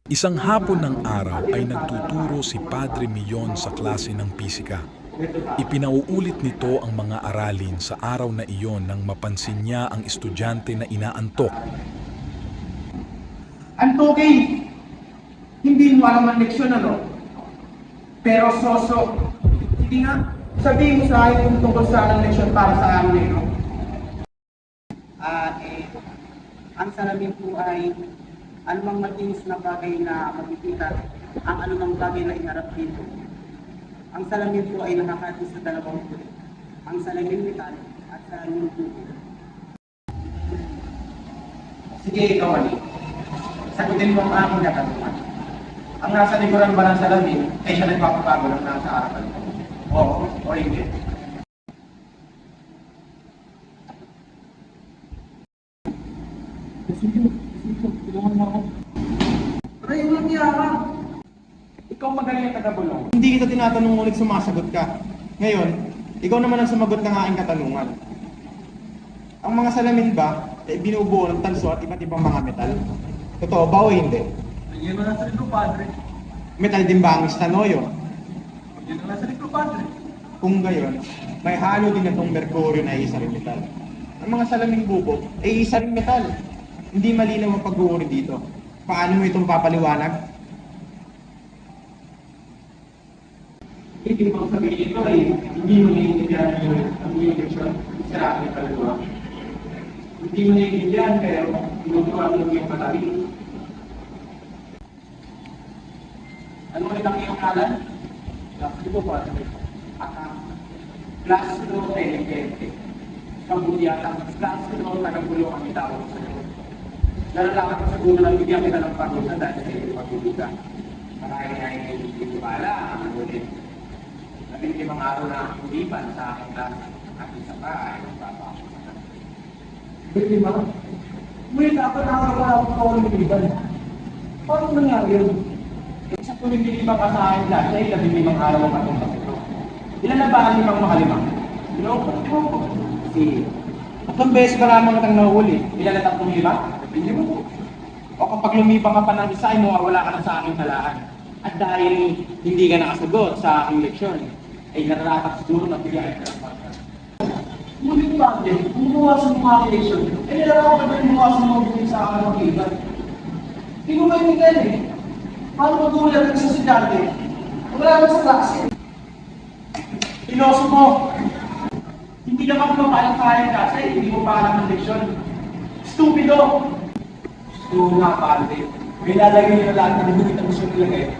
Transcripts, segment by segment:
Isang hapon ng araw ay nagtuturo si Padre Millon sa klase ng pisika. Ipinauulit nito ang mga aralin sa araw na iyon nang mapansin niya ang estudyante na inaantok. Antukin! Hindi mo alam ang leksyon, ano? Pero soso, hindi nga, sabihin mo sa akin kung tungkol sa anong leksyon para sa amin, no? Ang salamin po ay anumang matinis na bagay na makikita, ang anumang bagay na iharap dito. Ang salamin po ay nakakati sa dalawang kulay. Ang salamin metal at salamin tubig. Sige, ikaw, Ali. Sagutin mo ang aking katanungan. Ang nasa likuran ba ng salamin ay siya nagpapabago ng nasa harapan ko? Oo o hindi? Tulungan mo ako. Aray, walang yaman. Ikaw magaling ang taga-bulong. Hindi kita tinatanong ulit sumasagot ka. Ngayon, ikaw naman ang sumagot ng aking katanungan. Ang mga salamin ba, binubuo ng tanso at iba't ibang mga metal? Totoo ba o hindi? Yan na nasa libro, Padre. Metal din ba ang istanoyo? Yan na nasa libro, Padre. Kung gayon, may halo din itong merkuryo na isa ring metal. Ang mga salaming bubog ay isa ring metal. Hindi malinaw ang pag-uuri dito. Paano mo itong papaliwanag? Hindi mo sabihin ito ay hindi mo naiintindihan ang iyong leksyon sa aking kaluluwa. Hindi mo naiintindihan pero tinutuwa mo yung patali. Ano ulit ang iyong kalan? Di ba po? Classroom delegate. Kabutiatan. Classroom tagagulo ang itawag sa iyo. Lalakad ka sa gulo ng bigyan kita ng pagod na dahil sa iyong pagbubuga. Marahil ay hindi ko pala ang ulit. 15 araw na ang kulipan sa aking klase at isa pa ay magpapako sa kanila. Hindi ba? Ngunit ako nakakawala akong kawal ng iban. Paano nangyari yun? Sa tuwing limang ka sa aking klase ay 15 araw ang katong ito. Ilan na ba ang limang makalimang? Loko. Si. Tatlong beses ka lamang itang nahuli. Ilan na 3,500? Hindi mo po. O kapag lumipa ka pa ng isa ay mawawala ka na sa aking talaan. At dahil hindi ka nakasagot sa aking leksyon, ay nararapat siguro na bigyan ka ng pagkakas. Ngunit bakit? Kung buwasan mo ang aking leksyon, ay nararapat ka rin buwasan mo bigyan sa aking mag-iban. Hindi mo maintindihan eh. Paano magulat ang isang estudyante? Wala naman sa klase. Piloso mo! Hindi ka magpapalang kaya kasi hindi mo pa alam ang leksyon. Stupido! Gusto nga, Padre. May lalagay nyo na lahat ng ngunit ang gusto nilagay.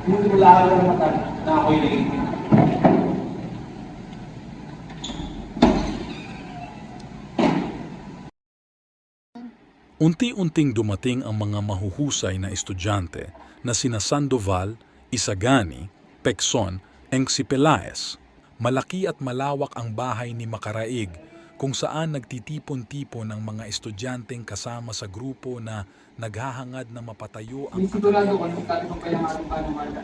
Ngunit wala ka lang matan na ako'y naiintin. Unti-unting dumating ang mga mahuhusay na estudyante na sina Sandoval, Isagani, Pecson, Encipelaes. Malaki at malawak ang bahay ni Makaraig kung saan nagtitipon-tipon ang mga estudyanteng kasama sa grupo na naghahangad na mapatayo ang Sigurado ko nung tatay kong kailangan ng panumalda.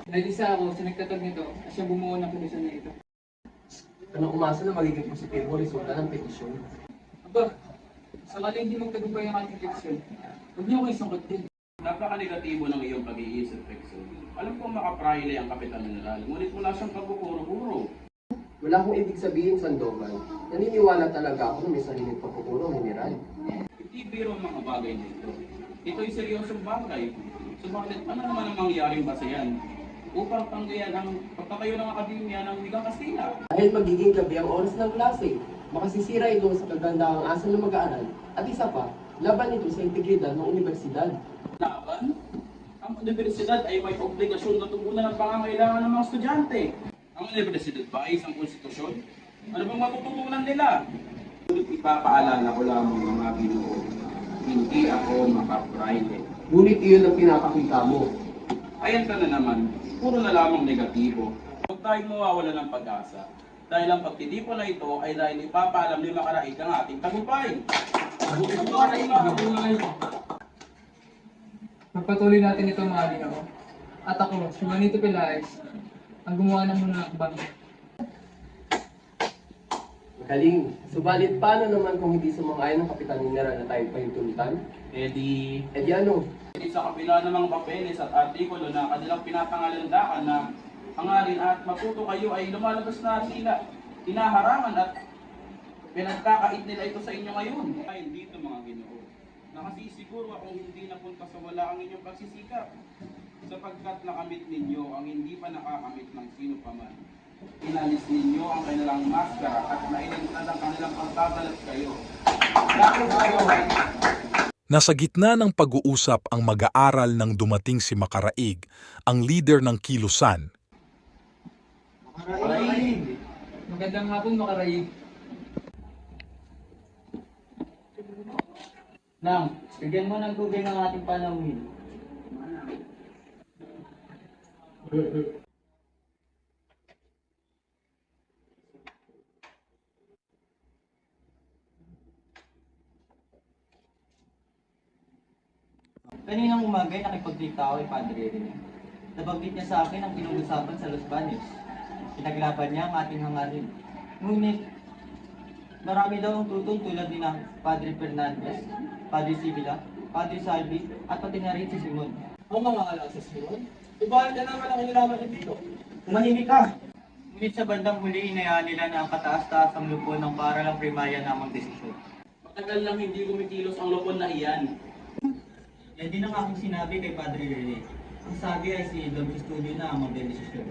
Dahil isa ako sa nagtatag nito at siya bumuo ng komisyon na ito. Anong umasa na magiging positibo resulta ng petisyon? Aba, sakali hindi magtagumpay ang ating leksyon, huwag niyo ko isungkot din. Napaka-negatibo ng iyong pag-iisip, Pexo. Alam kong makapraile ang Kapitan General, ngunit wala siyang pagkukuro-kuro. Wala akong ibig sabihin, Sandoval. Naniniwala talaga ako na may sariling pagkukuro, General. Hindi biro ang mga bagay nito. Ito'y seryosong bagay. Subalit ano naman ang mangyaring basehan upang tanggayan ang pagkakayo ng Akademya ng Wikang Kastila? Dahil magiging gabi ang oras ng klase, makasisira ito sa kagandaang asal ng mag-aaral. At isa pa, laban ito sa integridad ng universidad. Laban? Ang universidad ay may obligasyon na tugunan ang pangangailangan ng mga estudyante. Ang universidad ba ay isang konstitusyon? Ano bang matututunan nila? Ngunit ipapaalala ko lamang mga Ginoo, hindi ako makapraile. Ngunit iyon ang pinapakita mo. Ayan ka na naman, puro na lamang negatibo. Huwag tayong mawawala ng pag-asa. Dahil ang pagtitipon na ito ay dahil ipapaalam ni Makaraig ang ating tagumpay. Pagpatuloy natin ito mga Ginoo. At ako, si Juanito Pelaez, ang gumawa ng mga akbang. Galing. Subalit paano naman kung hindi sumang-ayon ng Kapitan General na tayo pahintulutan? Eh di Eh di ano? Sa kabila ng mga papeles at artikulo na kanilang pinapangalandakan na hangarin at matuto kayo ay lumalabas na sila hinaharangan at pinagkakait nila ito sa inyo ngayon. Ay dito mga Ginoo, nakasisiguro akong hindi napunta sa wala ang inyong pagsisikap, sapagkat nakamit ninyo ang hindi pa nakakamit ng sino pa man. Inalis ninyo ang kanilang maskara at nailagtan ang kanilang pagtatalat kayo. Dahil kayo ay Nasa gitna ng pag-uusap ang mag-aaral nang dumating si Makaraig, ang leader ng kilusan. Magandang hapon, Makaraig. Nang, bigyan mo ng tubig ang ating panauhin. Kaninang umaga ay nakipag-date ako kay Padre Rene. Nabanggit niya sa akin ang pinag-usapan sa Los Baños. Pinaglaban niya ang ating hangarin. Ngunit, marami daw ang tutong tulad ni ng Padre Fernandez, Padre Sibila, Padre Salvi, at pati na rin si Simon. Ang mga alam sa Simon? Ibalik na naman ang inilaman dito. Tumahimik ka! Ngunit sa bandang huli, inayaan nila na ang kataas-taas ang lupon ng para lang primarya namang desisyon. matagal lang hindi kumikilos ang lupon na iyan. Yan din ang aking sinabi kay Padre Rene. Ang sabi ay si Don Custodio na ang magdedesisyon.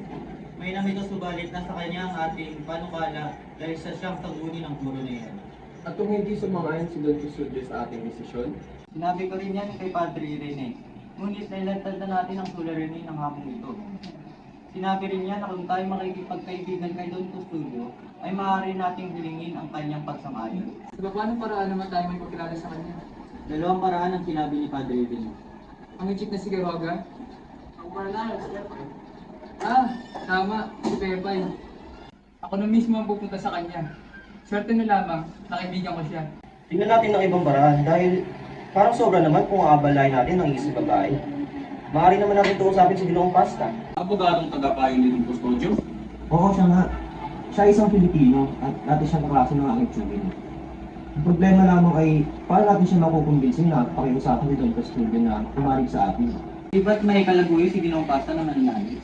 May namito subalit na sa kanya ang ating panukala dahil sa siyang taguni ng puro na yan. At kung hindi sumang-ayon si Don Custodio sa ating desisyon, Sinabi ko rin yan kay Padre Rene. Ngunit nailantad na natin ang suliranin ng hapong ito. Sinabi rin niya na kung tayo makikipagkaibigan kay Don Custodio, ay maaari nating hilingin ang kanyang pagsang-ayon. Sa paano paraan naman tayo may pagkilala sa kanya? Dalawang paraan ang sinabi ni Padre Rene. Ang chick na si Garuaga? Ah, tama, si Pepay. Ako na mismo ang pupunta sa kanya. Swerte na lamang, nakaibigan ko siya. Tingnan natin ng ibang paraan dahil parang sobra naman kung aabalain natin ang isang babae. Maaari naman natin ito usapin sa Ginoong Pasta. Abogadong tagapayo ni Don Custodio. Oo, siya nga. Siya ay isang Pilipino at dati siya kaklase ng aking tsuhin. Ang problema lamang ay paano natin siya makukumbinsin na pakiusapan ni Don Custodio na pumarig sa atin. Di ba't may kalaguyo si Ginoong Pasta ng nangyari?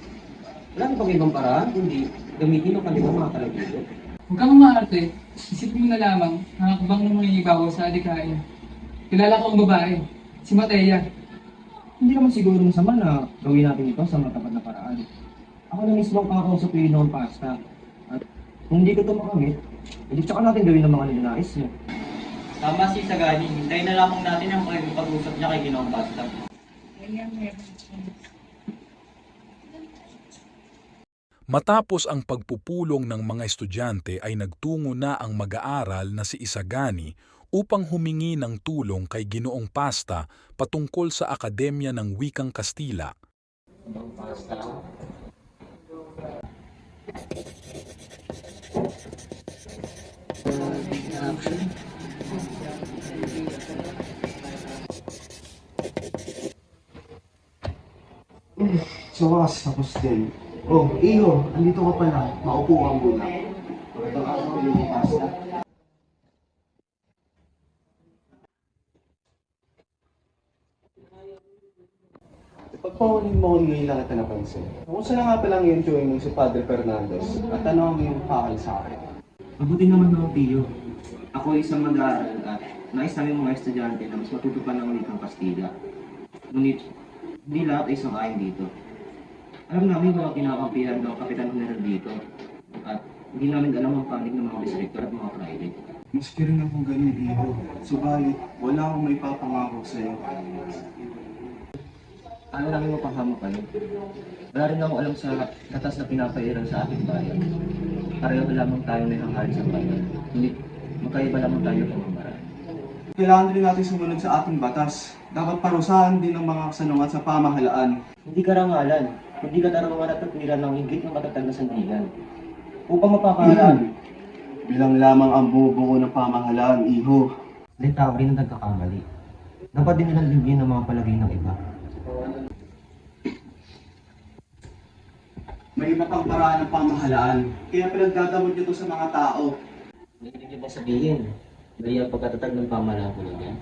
Wala na pang ibang paraan kundi gamitin ang kanilang mga kalaguyo. Huwag kang umaarte, isipin mo na lamang ang akbang ng mangingibabaw sa adikain. Kilala ko ang babae, si Matea. Hindi naman siguro masama na gawin natin ito sa matapat na paraan. Ako na mismo ang kakausap ni Ginoong Pasta. At kung hindi ko ito makamit, edi tsaka natin gawin ang mga nilanais niya. Tama si Sagani, hintayin na lamang natin ang pag-usap niya kay Ginoong Pasta. Matapos ang pagpupulong ng mga estudyante ay nagtungo na ang mag-aaral na si Isagani upang humingi ng tulong kay Ginoong Pasta patungkol sa Akademya ng Wikang Kastila. Sa wakas, tapos din. Oh, iyo, andito ka pala. Maupo ka muna. Magandang araw, yung pasta. Pagpahuling mo ngayon lang kita napansin. Kumusta na nga pala yung chewing mo si Padre Fernandez? At ano ang iyong pakal sa akin? Mabuti naman ako, Tio. Ako ay isang mag-aaral at nais namin mga estudyante na mas matuto pa ng wikang Kastila. Ngunit, hindi lahat ay sang-ayon dito. Alam namin mga kinakampihan ng Kapitan General dito at hindi namin alam ang panig ng mga districtor at mga private. Maski rin akong ganyan, Iho. Subalit, wala akong may papangako sa'yo. Ano namin mapahama kayo? Wala rin akong alam sa batas na pinapairan sa ating bayan. Pareho lamang tayo may hangarin sa bayan. Ngunit, magkaiba lamang tayo ng mga Kailangan din natin sumunod sa ating batas. Dapat parusahan din ng mga kasanungan sa pamahalaan. Hindi karangalan, kundi katarawan at katwiran ng higit ng matatag na sandigan. Upang mapapahalaan, Bilang lamang ang bubuo ng pamahalaan, Iho. may tao rin ang nagkakamali. Dapat din nilang libyin ng mga palagay ng iba. May iba pang paraan ng pamahalaan. Kaya pinagdadamot nito sa mga tao. Hindi niyo ba sabihin, may ang pagkatatag ng pamahalaan ko yan?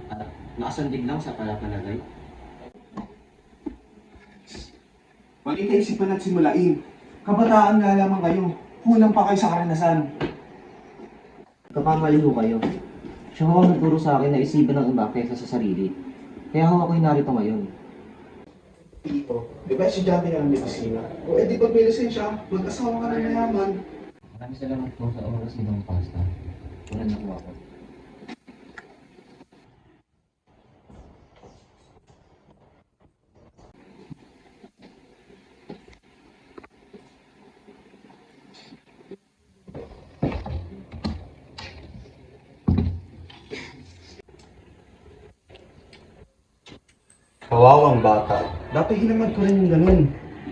At nakasandig lang sa palapanagay? Pati kaisipan at simulain. Kabataan nga lamang kayo. Kulang pa kayo sa karanasan. Kakamali ho kayo. Siya ho ang nagturo sa akin na isipan ng iba kaysa sa sarili. Kaya ho ako'y narito ngayon. Tito, di ba estudyante ka ng medisina? O edi pag may lisensya, mag-asawa ka na mayaman. Maraming salamat po sa oras nitong pasta. Wala na ho ako. Kawawang bata. Dapat hinamad ko rin yung ganun.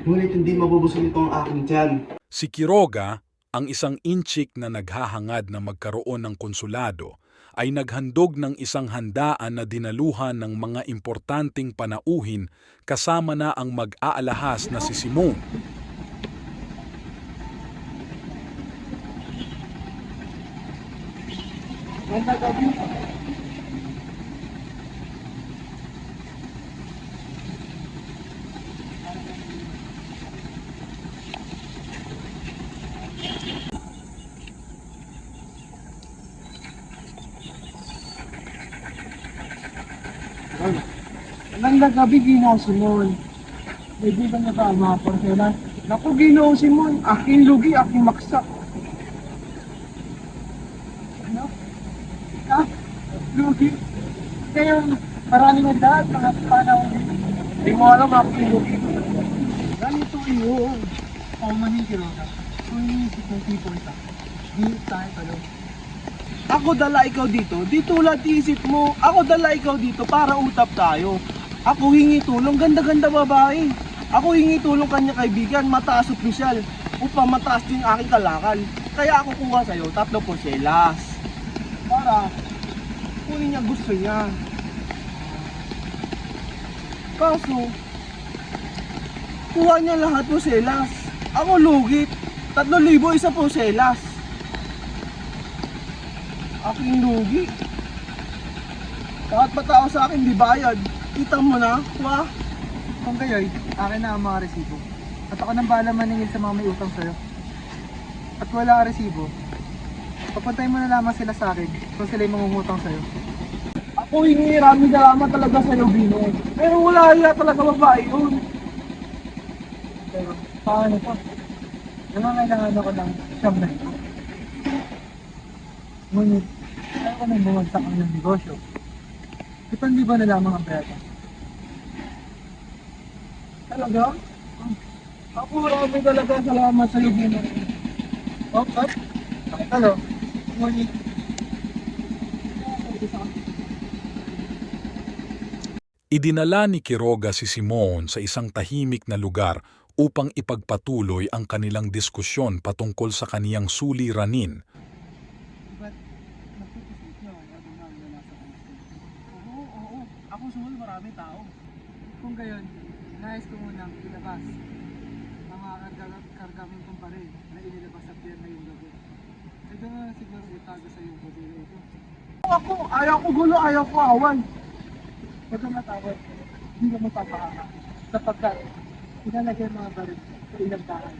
Ngunit hindi mabubusog ito ang aking tiyan. Si Quiroga, ang isang inchik na naghahangad na magkaroon ng konsulado, ay naghandog ng isang handaan na dinaluhan ng mga importanteng panauhin kasama na ang mag-aalahas na si Simon. Magandang gabi, Ginoo Simon. Kaibigan niya ba ang mga porselan? Naku, Ginoo Simon, aking lugi, aking maksak. Ano? Ha? Lugi? Kaya maraming nagdaan, mga panahon. Hindi mo alam aking lugi. Ganito yun. Ako manin, Quiroga. Kung inisip ng people ka, di tayo talo. Ako dala ikaw dito, di tulad isip mo. Ako dala ikaw dito para utap tayo. Ako hingi tulong, ganda-ganda babae. Ako hingi tulong kanya kaibigan, mataas opisyal. Upang mataas din aking kalakal. Kaya ako kuha sa'yo, 3 porselas. Para kunin niya gusto niya. Kaso, kuha niya lahat porselas. Ako lugit, 3,000 isa porselas. Aking lugi. Kahit matao sa akin, di bayad. Kita mo na, wa? Kung gayoy, akin na ang mga resibo. At ako nang bahala maningil sa mga may utang sa'yo. At wala ka resibo, papuntahin mo na lamang sila sa akin kung sila'y mangungutang sa'yo. Ako hingi, maraming salamat talaga sa'yo, Bino. Pero wala niya talaga babae yun. Pero, paano pa? Nangangailangan ako ng siyam na ito. Ngunit, kaya ko nang bumagsak ang iyong negosyo. Ipandi ba na lamang ang pera? Talaga? Ako maraming talaga salamat sa'yo, Bino. Okay. Ano? Ngunit, Idinala ni Quiroga si Simon sa isang tahimik na lugar upang ipagpatuloy ang kanilang diskusyon patungkol sa kaniyang suliranin. ba't nagtutupit niyo ang ano na wala sa kanila? Oo. Ako sumunod maraming tao. Kung gayon, nais ko munang ilabas ang mga kargaming kumpare na inilabas sa pier ngayong gabi. E doon na siguro itago sa iyong bodega ito. Ako, ayaw ko gulo, ayaw ko awan. Huwag kang matawad, hindi ka magpapahama. Sapagkat, ilalagay ang mga baril sa ilang bahay.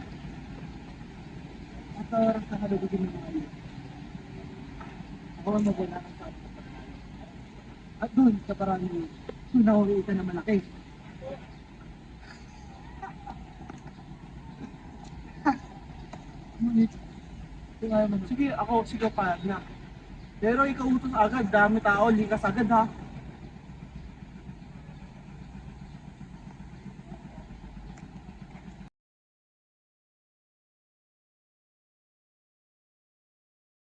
At sa oras na halugugin ng mga iyo, ako ang magwala ng saan. At doon sa parang iyo, sunawi ka na malaki. Ngunit, kung ayaw mo na. Sige, ako, sige pa na. Pero ikaw utos agad, dami tao, likas agad ha.